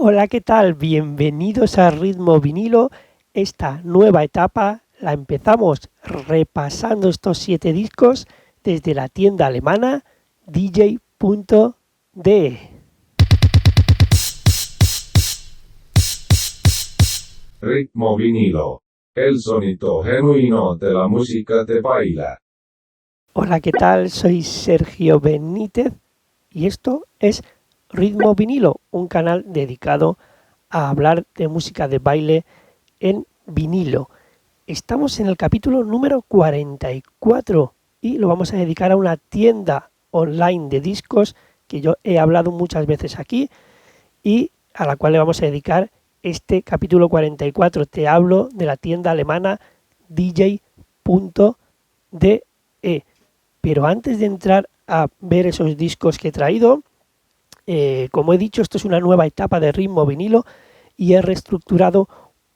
Hola, ¿qué tal? Bienvenidos a Ritmo Vinilo. Esta nueva etapa la empezamos repasando estos 7 discos desde la tienda alemana DJ.de. Ritmo vinilo. El sonido genuino de la música de baile. Hola, ¿qué tal? Soy Sergio Benítez y esto es Ritmo Vinilo, un canal dedicado a hablar de música de baile en vinilo. Estamos en el capítulo número 44 y lo vamos a dedicar a una tienda online de discos que yo he hablado muchas veces aquí y a la cual le vamos a dedicar este capítulo 44. Te hablo de la tienda alemana DJ.de. Pero antes de entrar a ver esos discos que he traído, como he dicho, esto es una nueva etapa de Ritmo Vinilo y he reestructurado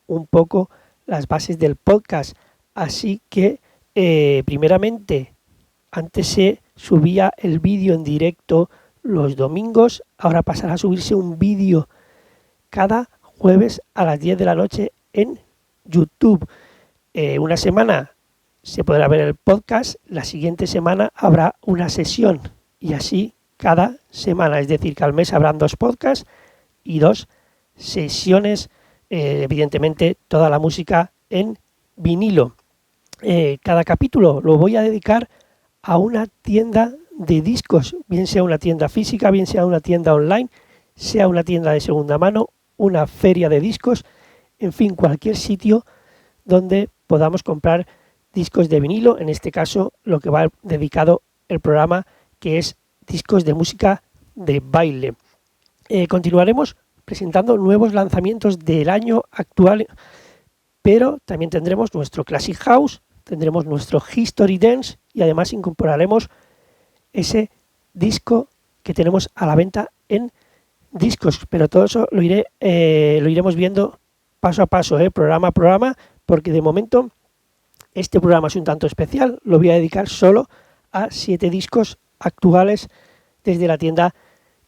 un poco las bases del podcast. Así que, primeramente, antes se subía el vídeo en directo los domingos, ahora pasará a subirse un vídeo cada jueves a las 10 de la noche en YouTube. Una semana se podrá ver el podcast, la siguiente semana habrá una sesión y así cada semana, es decir, que al mes habrán 2 podcasts y 2 sesiones, evidentemente toda la música en vinilo. Cada capítulo lo voy a dedicar a una tienda de discos, bien sea una tienda física, bien sea una tienda online, sea una tienda de segunda mano, una feria de discos, en fin, cualquier sitio donde podamos comprar discos de vinilo, en este caso lo que va dedicado el programa, que es discos de música de baile. Continuaremos presentando nuevos lanzamientos del año actual, pero también tendremos nuestro Classic House, tendremos nuestro History Dance y además incorporaremos ese disco que tenemos a la venta en discos, pero todo eso lo iremos viendo paso a paso, programa a programa, porque de momento este programa es un tanto especial, lo voy a dedicar solo a 7 discos actuales desde la tienda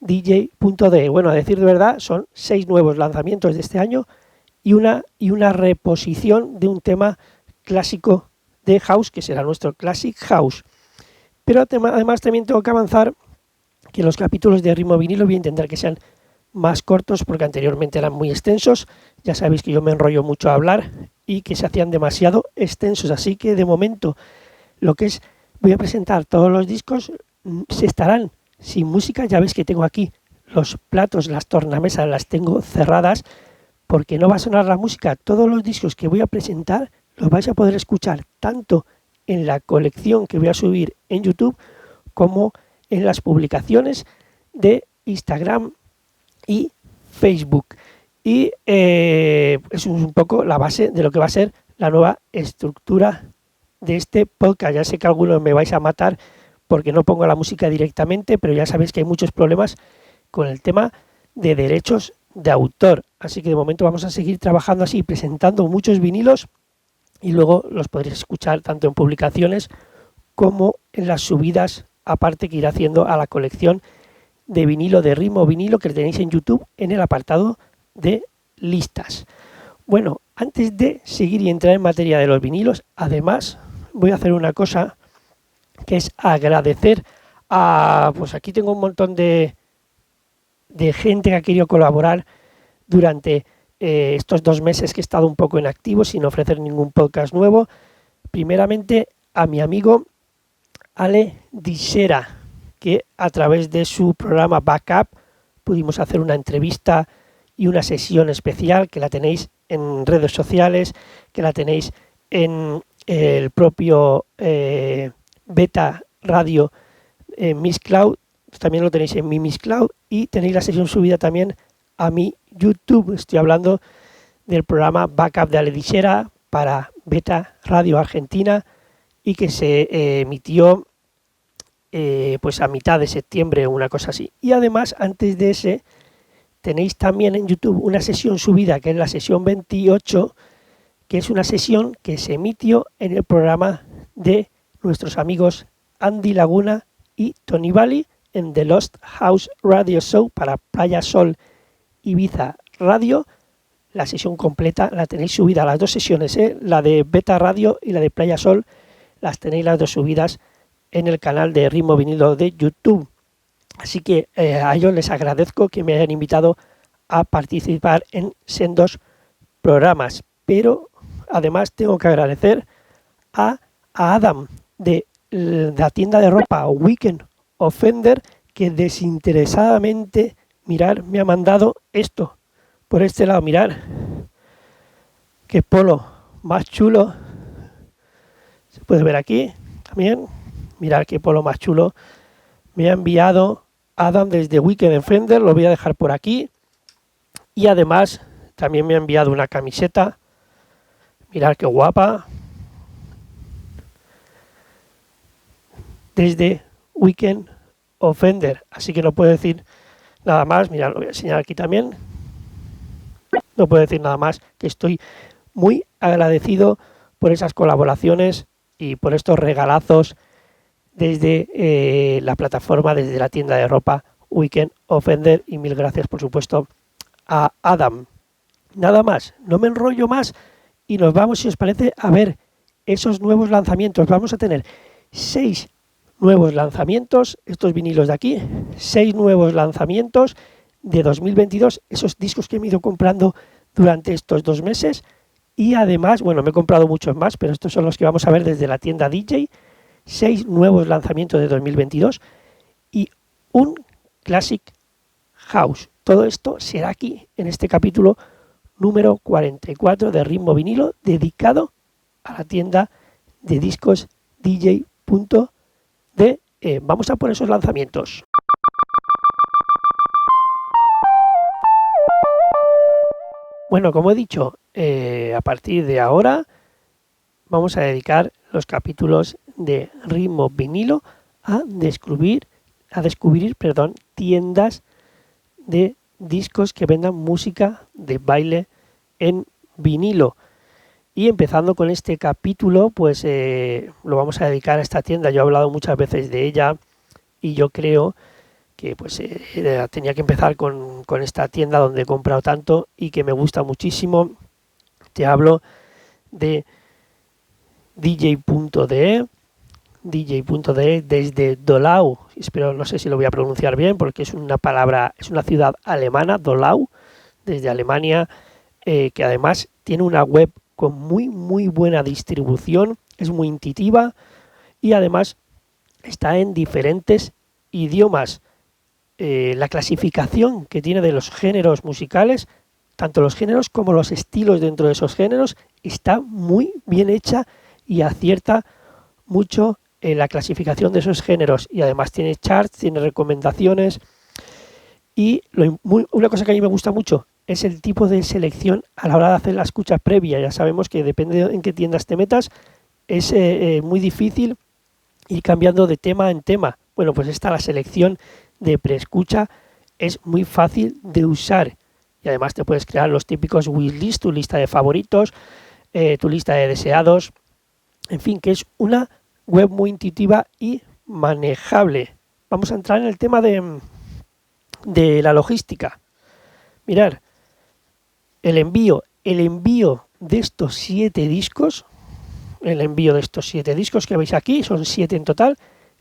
DJ.de. Bueno, a decir de verdad, son 6 nuevos lanzamientos de este año y una reposición de un tema clásico de House, que será nuestro Classic House. Pero además también tengo que avanzar que los capítulos de Ritmo Vinilo voy a intentar que sean más cortos porque anteriormente eran muy extensos. Ya sabéis que yo me enrollo mucho a hablar y que se hacían demasiado extensos. Así que de momento lo que es, voy a presentar todos los discos, se estarán sin música. Ya veis que tengo aquí los platos, las tornamesas las tengo cerradas porque no va a sonar la música. Todos los discos que voy a presentar los vais a poder escuchar tanto en la colección que voy a subir en YouTube como en las publicaciones de Instagram y Facebook. Y es un poco la base de lo que va a ser la nueva estructura de este podcast. Ya sé que algunos me vais a matar porque no pongo la música directamente, pero ya sabéis que hay muchos problemas con el tema de derechos de autor. Así que de momento vamos a seguir trabajando así, presentando muchos vinilos y luego los podréis escuchar tanto en publicaciones como en las subidas aparte que iré haciendo a la colección de vinilo de Ritmo Vinilo que tenéis en YouTube en el apartado de listas. Bueno, antes de seguir y entrar en materia de los vinilos, además voy a hacer una cosa que es agradecer a, pues aquí tengo un montón de gente que ha querido colaborar durante estos 2 meses que he estado un poco inactivo sin ofrecer ningún podcast nuevo. Primeramente a mi amigo Ale Dixera, que a través de su programa Backup pudimos hacer una entrevista y una sesión especial que la tenéis en redes sociales, que la tenéis en el propio Beta Radio Miss Cloud, también lo tenéis en mi Miss Cloud y tenéis la sesión subida también a mi YouTube. Estoy hablando del programa Backup de Ale Dixera para Beta Radio Argentina y que se emitió pues a mitad de septiembre o una cosa así. Y además, antes de ese, tenéis también en YouTube una sesión subida, que es la sesión 28, que es una sesión que se emitió en el programa de nuestros amigos Andy Laguna y Tony Valley en The Lost House Radio Show para Playa Sol Ibiza Radio, la sesión completa la tenéis subida, las dos sesiones, la de Beta Radio y la de Playa Sol, las tenéis las dos subidas en el canal de Ritmo Vinilo de YouTube. Así que a ellos les agradezco que me hayan invitado a participar en sendos programas. Pero además tengo que agradecer a Adam de la tienda de ropa Weekend Offender, que desinteresadamente, mirar, me ha mandado esto. Por este lado, mirar, qué polo más chulo. Se puede ver aquí también. Mirar qué polo más chulo. Me ha enviado Adam desde Weekend Offender. Lo voy a dejar por aquí. Y además también me ha enviado una camiseta. Mirar qué guapa. Desde Weekend Offender. Así que no puedo decir nada más. Mirad, lo voy a enseñar aquí también. No puedo decir nada más, que estoy muy agradecido por esas colaboraciones y por estos regalazos desde la plataforma, desde la tienda de ropa Weekend Offender, y mil gracias por supuesto a Adam. Nada más, no me enrollo más y nos vamos, si os parece, a ver esos nuevos lanzamientos. Vamos a tener 6 nuevos lanzamientos, estos vinilos de aquí, 6 nuevos lanzamientos de 2022, esos discos que me he ido comprando durante estos 2 meses, y además, bueno, me he comprado muchos más, pero estos son los que vamos a ver desde la tienda DJ, 6 nuevos lanzamientos de 2022 y un Classic House. Todo esto será aquí en este capítulo número 44 de Ritmo Vinilo, dedicado a la tienda de discos DJ.de. Vamos a por esos lanzamientos. Bueno, como he dicho, a partir de ahora vamos a dedicar los capítulos de Ritmo Vinilo a descubrir tiendas de discos que vendan música de baile en vinilo. Y empezando con este capítulo, pues lo vamos a dedicar a esta tienda. Yo he hablado muchas veces de ella y yo creo que pues tenía que empezar con esta tienda donde he comprado tanto y que me gusta muchísimo. Te hablo de DJ.de, desde Dolau, espero, no sé si lo voy a pronunciar bien porque es una palabra, es una ciudad alemana, Dolau, desde Alemania, que además tiene una web con muy buena distribución, es muy intuitiva y además está en diferentes idiomas. La clasificación que tiene de los géneros musicales, tanto los géneros como los estilos dentro de esos géneros, está muy bien hecha y acierta mucho en la clasificación de esos géneros, y además tiene charts, tiene recomendaciones, y una cosa que a mí me gusta mucho es el tipo de selección a la hora de hacer la escucha previa. Ya sabemos que depende en qué tiendas te metas, es muy difícil ir cambiando de tema en tema. Bueno, pues la selección de preescucha es muy fácil de usar, y además te puedes crear los típicos wishlist, tu lista de favoritos, tu lista de deseados, en fin, que es una web muy intuitiva y manejable. Vamos a entrar en el tema de la logística. Mirad, el envío de estos 7 discos, que veis aquí, son 7 en total,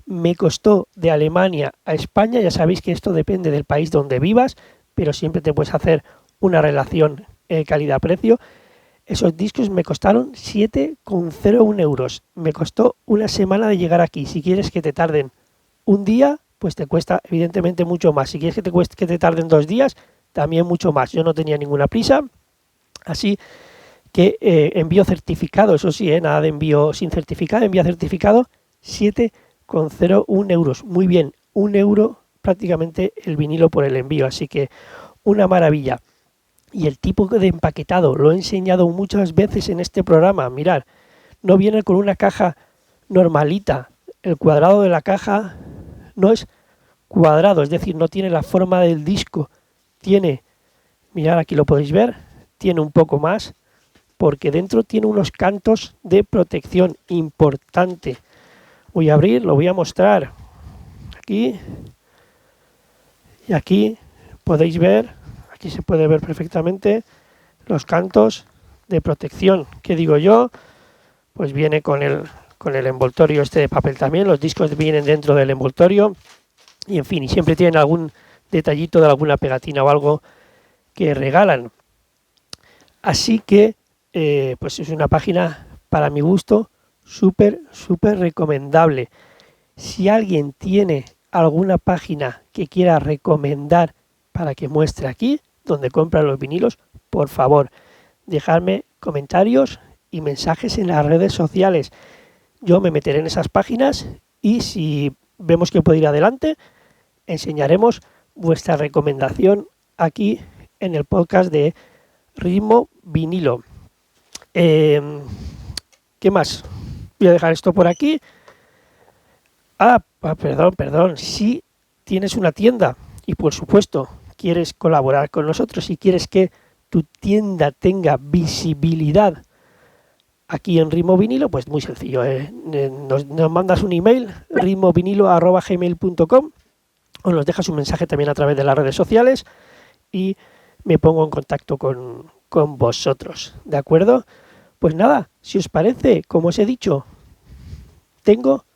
me costó de Alemania a España. Ya sabéis que esto depende del país donde vivas, pero siempre te puedes hacer una relación calidad-precio. Esos discos me costaron 7,01 euros. Me costó una semana de llegar aquí. Si quieres que te tarden un día, pues te cuesta evidentemente mucho más. Si quieres que te tarden 2 días, también mucho más. Yo no tenía ninguna prisa, así que envío certificado, eso sí, nada de envío sin certificado, envío certificado, 7,01 euros. Muy bien, 1 euro prácticamente el vinilo por el envío, así que una maravilla. Y el tipo de empaquetado, lo he enseñado muchas veces en este programa. Mirad, no viene con una caja normalita. El cuadrado de la caja no es cuadrado, es decir, no tiene la forma del disco. Tiene, mirad, aquí lo podéis ver, tiene un poco más, porque dentro tiene unos cantos de protección importante. Voy a abrir, lo voy a mostrar aquí. Y aquí podéis ver, Aquí se puede ver perfectamente los cantos de protección. ¿Qué digo yo? Pues viene con el envoltorio este de papel también. Los discos vienen dentro del envoltorio. Y en fin, y siempre tienen algún detallito de alguna pegatina o algo que regalan. Así que, pues es una página, para mi gusto, súper recomendable. Si alguien tiene alguna página que quiera recomendar para que muestre aquí, donde compran los vinilos, por favor, dejadme comentarios y mensajes en las redes sociales. Yo me meteré en esas páginas y si vemos que puede ir adelante, enseñaremos vuestra recomendación aquí en el podcast de Ritmo Vinilo. ¿Qué más? Voy a dejar esto por aquí. Perdón. Si tienes una tienda y por supuesto quieres colaborar con nosotros y quieres que tu tienda tenga visibilidad aquí en Ritmo Vinilo, pues muy sencillo. Nos mandas un email, ritmovinilo@gmail.com, o nos dejas un mensaje también a través de las redes sociales y me pongo en contacto con vosotros. ¿De acuerdo? Pues nada, si os parece, como os he dicho, tengo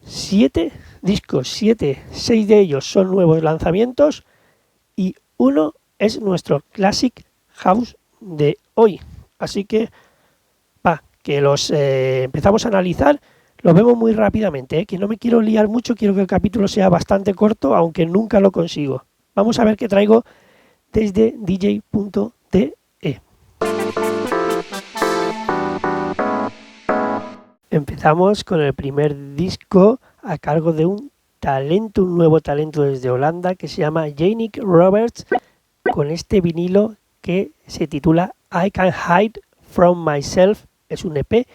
7 discos, 6 de ellos son nuevos lanzamientos y uno es nuestro Classic House de hoy. Así que, que los empezamos a analizar, lo vemos muy rápidamente, que no me quiero liar mucho, quiero que el capítulo sea bastante corto, aunque nunca lo consigo. Vamos a ver qué traigo desde dj.de. Empezamos con el primer disco a cargo de un nuevo talento desde Holanda que se llama Yannick Roberts, con este vinilo que se titula I Can't Hide From Myself. Es un EP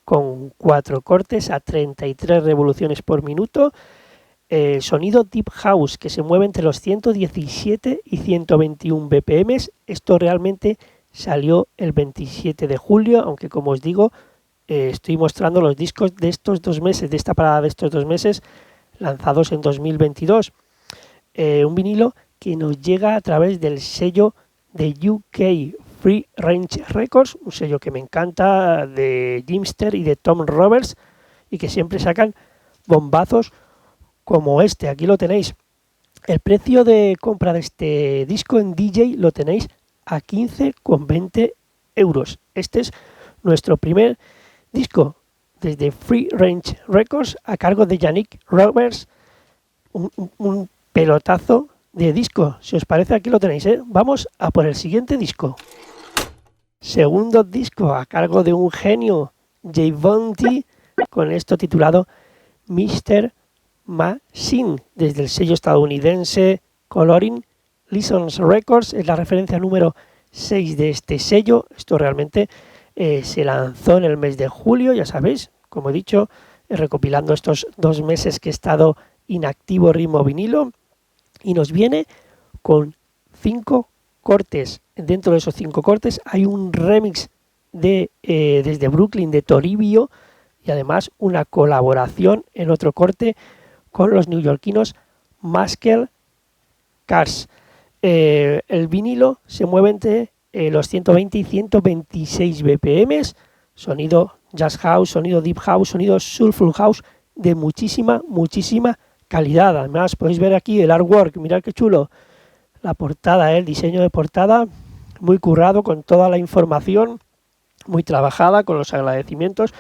con 4 cortes a 33 revoluciones por minuto. Sonido Deep House que se mueve entre los 117 y 121 BPM. Esto realmente salió el 27 de julio, aunque como os digo, estoy mostrando los discos de estos 2 meses, de esta parada de estos 2 meses, lanzados en 2022. Un vinilo que nos llega a través del sello de UK Free Range Records, un sello que me encanta, de Jimster y de Tom Roberts, y que siempre sacan bombazos como este. Aquí lo tenéis. El precio de compra de este disco en DJ lo tenéis a 15,20 euros. Este es nuestro primer disco desde Free Range Records a cargo de Yannick Roberts. Un pelotazo de disco. Si os parece, aquí lo tenéis, ¿eh? Vamos a por el siguiente disco. Segundo disco a cargo de un genio, Javonte, con esto titulado Mr. Machine, desde el sello estadounidense Coloring License Records. Es la referencia número 6 de este sello. Esto realmente se lanzó en el mes de julio, ya sabéis, como he dicho, recopilando estos 2 meses que he estado inactivo Ritmo Vinilo, y nos viene con 5 cortes. Dentro de esos 5 cortes hay un remix desde Brooklyn de Toribio y además una colaboración en otro corte con los neoyorquinos Muscle Cars. El vinilo se mueve entre los 120 y 126 BPM, sonido Jazz House, sonido Deep House, sonido Soulful House de muchísima calidad. Además podéis ver aquí el artwork, mirad qué chulo, la portada, el diseño de portada, muy currado, con toda la información, muy trabajada, con los agradecimientos,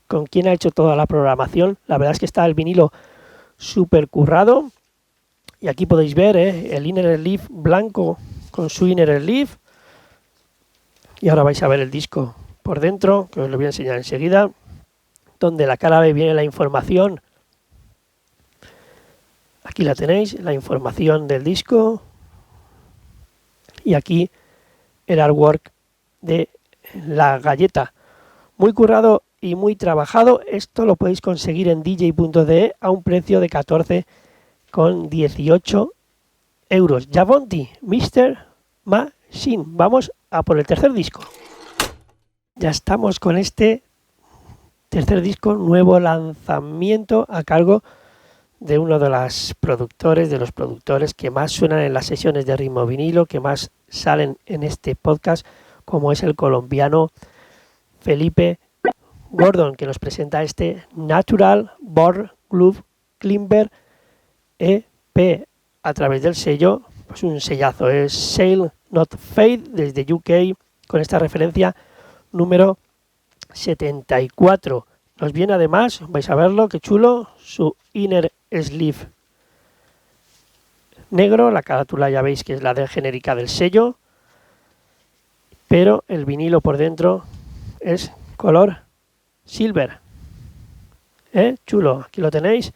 con quien ha hecho toda la programación. La verdad es que está el vinilo súper currado. Y aquí podéis ver el inner sleeve blanco con su inner sleeve. Y ahora vais a ver el disco por dentro, que os lo voy a enseñar enseguida, donde la cara B viene la información. Aquí la tenéis, la información del disco. Y aquí el artwork de la galleta. Muy currado y muy trabajado. Esto lo podéis conseguir en dj.de a un precio de 14,18 euros. Javonte, Mr. Machine. Vamos a por el tercer disco. Ya estamos con este tercer disco, nuevo lanzamiento a cargo de uno de los productores que más suenan en las sesiones de ritmo vinilo, que más salen en este podcast, como es el colombiano Felipe Gordon, que nos presenta este Natural Born Groove Climber EP a través del sello, pues un sellazo, es Sail Not Fade desde UK, con esta referencia número 74. Nos viene además, vais a verlo, qué chulo, su inner sleeve negro, la carátula ya veis que es la de genérica del sello, pero el vinilo por dentro es color silver. Chulo, aquí lo tenéis,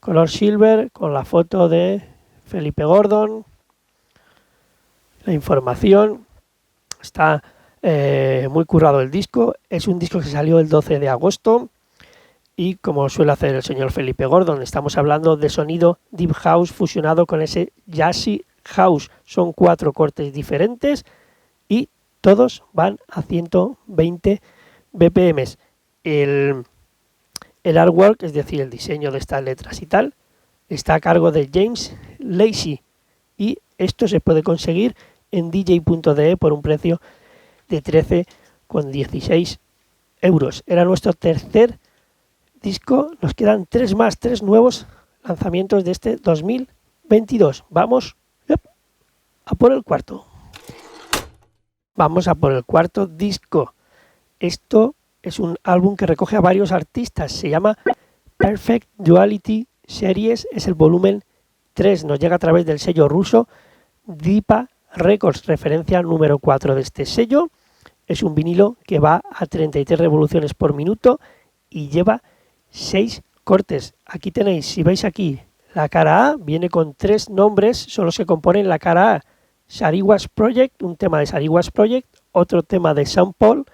color silver con la foto de Felipe Gordon, la información, está muy currado el disco, es un disco que salió el 12 de agosto y como suele hacer el señor Felipe Gordon, estamos hablando de sonido Deep House fusionado con ese Jazzy House, son 4 cortes diferentes y todos van a 120 BPM. El artwork, es decir, el diseño de estas letras y tal, está a cargo de James Lacey y esto se puede conseguir en dj.de por un precio de 13,16 euros. Era nuestro tercer disco, nos quedan 3 más, 3 nuevos lanzamientos de este 2022. Vamos a por el cuarto. Vamos a por el cuarto disco. Esto es un álbum que recoge a varios artistas, se llama Perfect Duality Series, es el volumen 3, nos llega a través del sello ruso Dipa Records, referencia número 4 de este sello. Es un vinilo que va a 33 revoluciones por minuto y lleva 6 cortes. Aquí tenéis, si veis aquí, la cara A viene con 3 nombres, son los que componen la cara A. Sariwas Project, un tema de Sariwas Project, otro tema de Sean Paul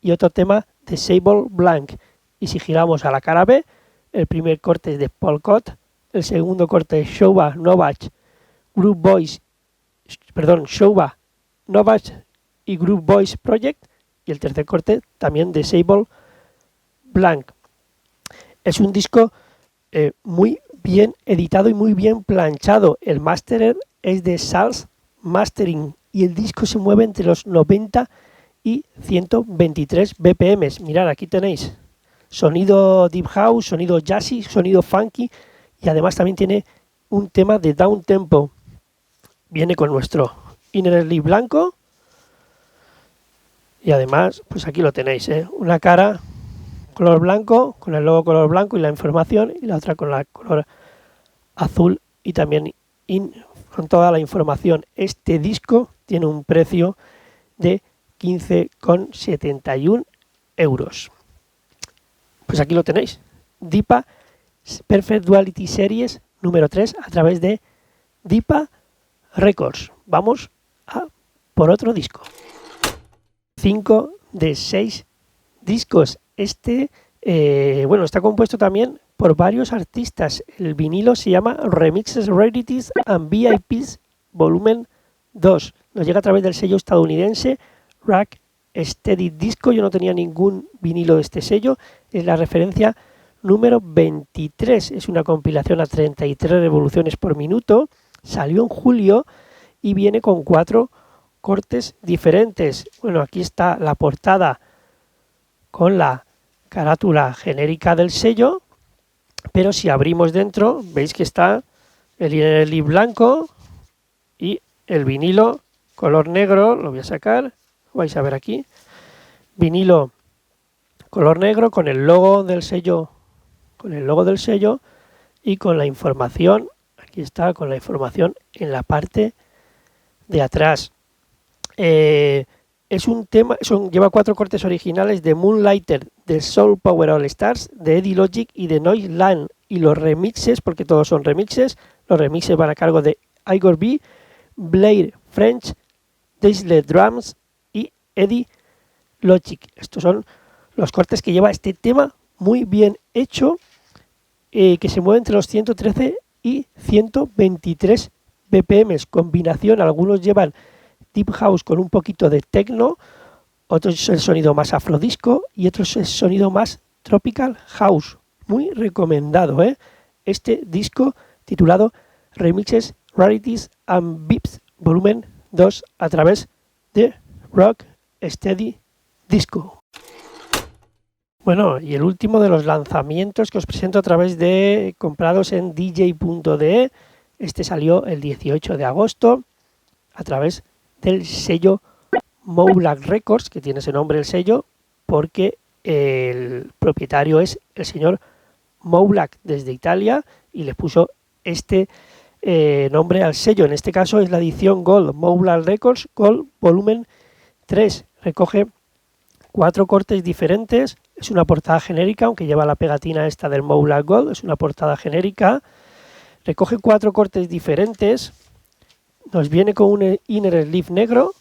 y otro tema de Sable Blanc. Y si giramos a la cara B, el primer corte es de Paul Cott, el segundo corte es Shova Novak y Group Boys Project, y el tercer corte también de Sable Blanc. Es un disco muy bien editado y muy bien planchado. El masterer es de Salz Mastering y el disco se mueve entre los 90 y 123 BPM. Mirad, aquí tenéis sonido deep house, sonido jazzy, sonido funky y además también tiene un tema de down tempo. Viene con nuestro inner sleeve blanco y además, pues aquí lo tenéis, una cara color blanco, con el logo color blanco y la información, y la otra con la color azul y también con toda la información. Este disco tiene un precio de 15,71 euros. Pues aquí lo tenéis, Dipa Perfect Duality Series número 3 a través de Dipa Records. Vamos a por otro disco. 5 de 6 discos. Este, está compuesto también por varios artistas. El vinilo se llama Remixes, Rarities and VIPs Volumen 2. Nos llega a través del sello estadounidense Rack Steady Disco. Yo no tenía ningún vinilo de este sello. Es la referencia número 23. Es una compilación a 33 revoluciones por minuto. Salió en julio y viene con 4 cortes diferentes. Bueno, aquí está la portada con la carátula genérica del sello, pero si abrimos dentro veis que está el sleeve blanco y el vinilo color negro. Lo voy a sacar, vais a ver aquí, vinilo color negro con el logo del sello, y con la información. Aquí está, con la información en la parte de atrás. Es un tema, lleva 4 cortes originales de Moonlighter, de Soul Power All Stars, de Eddie Logic y de Noiseland. Y los remixes, porque todos son remixes, los remixes van a cargo de Igor B, Blair French, Daisy Drums y Eddie Logic. Estos son los cortes que lleva este tema, muy bien hecho, que se mueve entre los 113 y 123 BPM. Combinación, algunos llevan Deep House con un poquito de techno, otros es el sonido más afrodisco y otros es el sonido más tropical house. Muy recomendado, este disco titulado Remixes, Rarities and Beeps Volumen 2 a través de Rock Steady Disco. Bueno, y el último de los lanzamientos que os presento a través de comprados en dj.de. Este salió el 18 de agosto a través del sello Moblack Records, que tiene ese nombre el sello, porque el propietario es el señor Moblack desde Italia y le puso este nombre al sello. En este caso es la edición Gold, Moblack Records Gold Volumen 3. Recoge 4 cortes diferentes. Es una portada genérica, aunque lleva la pegatina esta del Moblack Gold. Es una portada genérica. Recoge 4 cortes diferentes. Nos viene con un inner sleeve negro.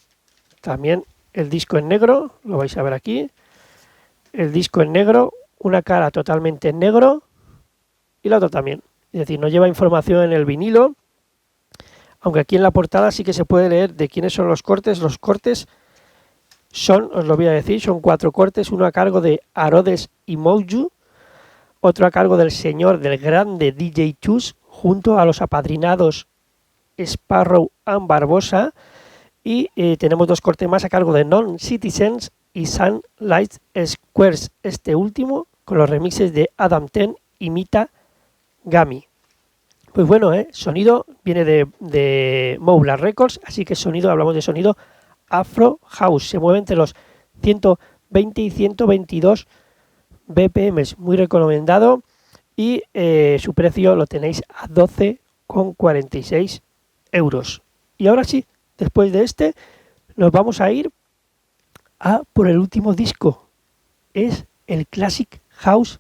También el disco en negro. Lo vais a ver aquí. El disco en negro. Una cara totalmente en negro. Y la otra también. Es decir, no lleva información en el vinilo. Aunque aquí en la portada sí que se puede leer de quiénes son los cortes. Los cortes son, os lo voy a decir, son 4 cortes, uno a cargo de Arodes y Mouju, otro a cargo del señor del grande DJ Chus, junto a los apadrinados Sparrow and Barbosa, y tenemos 2 cortes más a cargo de Non-Citizens y Sunlight Squares, este último con los remixes de Adam Ten y Mita Gami. Pues bueno, sonido viene de Moblack Records, así que sonido, hablamos de sonido Afro House, se mueve entre los 120 y 122 BPM, muy recomendado, y su precio lo tenéis a 12,46 euros. Y ahora sí, después de este, nos vamos a ir a por el último disco. Es el Classic House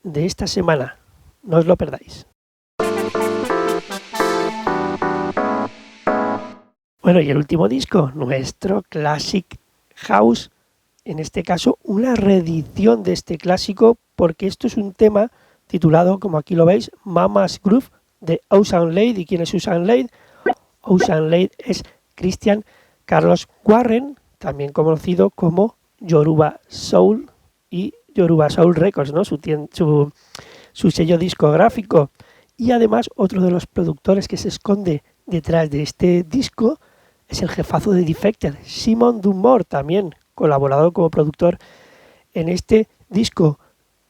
de esta semana. No os lo perdáis. Bueno, y el último disco, nuestro Classic House, en este caso una reedición de este clásico, porque esto es un tema titulado, como aquí lo veis, Mama's Groove, de Ocean Lade. ¿Y quién es Ocean Lade? Ocean Lade es Christian Carlos Warren, también conocido como Yoruba Soul y Yoruba Soul Records, ¿no? Su sello discográfico. Y además otro de los productores que se esconde detrás de este disco es el jefazo de Defected, Simon Dunmore, también colaborador como productor en este disco.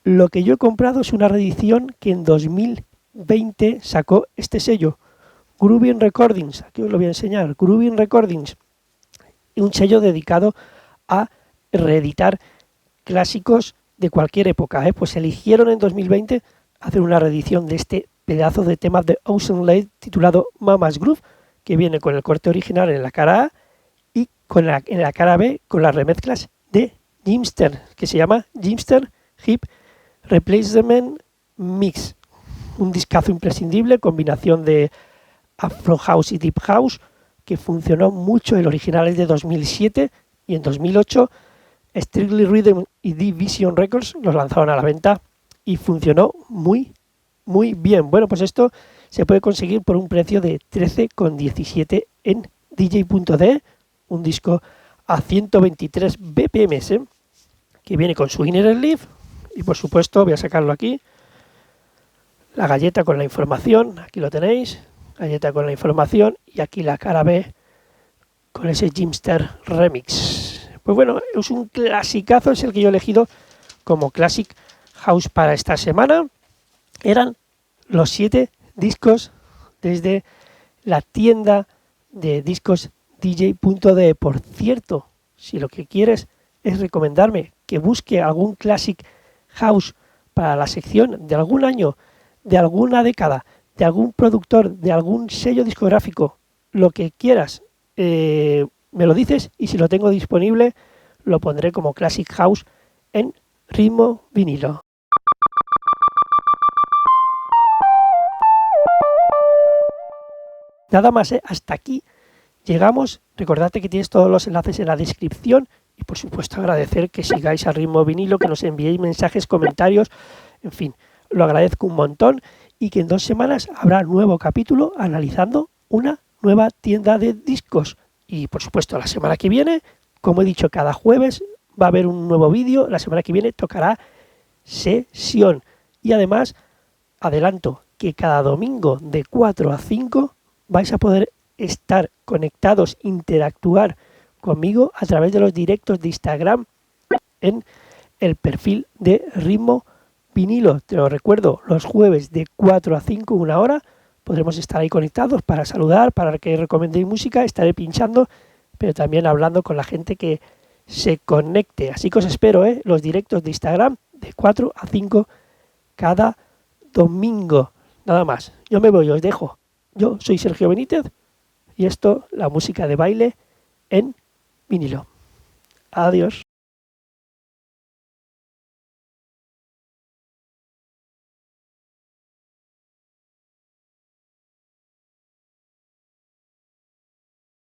Lo que yo he comprado es una reedición que en 2020 sacó este sello, Groovin Recordings. Aquí os lo voy a enseñar, Groovin Recordings, un sello dedicado a reeditar clásicos de cualquier época. Pues eligieron en 2020 hacer una reedición de este pedazo de temas de Ocean Lade titulado Mama's Groove, que viene con el corte original en la cara A y en la cara B con las remezclas de Jimster, que se llama Jimster Hip Replacement Mix. Un discazo imprescindible, combinación de Afro House y Deep House, que funcionó mucho. El original es de 2007 y en 2008 Strictly Rhythm y Division Records los lanzaron a la venta y funcionó muy bien. Bueno, pues esto se puede conseguir por un precio de 13,17 en dj.de, un disco a 123 BPM, que viene con su inner sleeve y por supuesto voy a sacarlo aquí, la galleta con la información, aquí lo tenéis, galleta con la información, y aquí la cara B con ese Jimster Remix. Pues bueno, es un clasicazo, es el que yo he elegido como Classic House para esta semana. Eran los 7 discos desde la tienda de discos dj.de. Por cierto, si lo que quieres es recomendarme que busque algún Classic House para la sección de algún año, de alguna década, de algún productor, de algún sello discográfico, lo que quieras, me lo dices, y si lo tengo disponible lo pondré como Classic House en Ritmo Vinilo. Nada más, hasta aquí llegamos. Recordad que tienes todos los enlaces en la descripción y por supuesto agradecer que sigáis a Ritmo Vinilo, que nos enviéis mensajes, comentarios, en fin, lo agradezco un montón, y que en 2 semanas habrá nuevo capítulo analizando una nueva tienda de discos. Y por supuesto la semana que viene, como he dicho, cada jueves va a haber un nuevo vídeo. La semana que viene tocará sesión. Y además, adelanto que cada domingo de 4 a 5 vais a poder estar conectados, interactuar conmigo a través de los directos de Instagram en el perfil de Ritmo Vinilo. Te lo recuerdo, los jueves de 4 a 5, una hora, podremos estar ahí conectados para saludar, para que recomendéis música, estaré pinchando, pero también hablando con la gente que se conecte. Así que os espero, los directos de Instagram de 4 a 5 cada domingo. Nada más, yo me voy, os dejo. Yo soy Sergio Benítez y esto, la música de baile en vinilo. Adiós.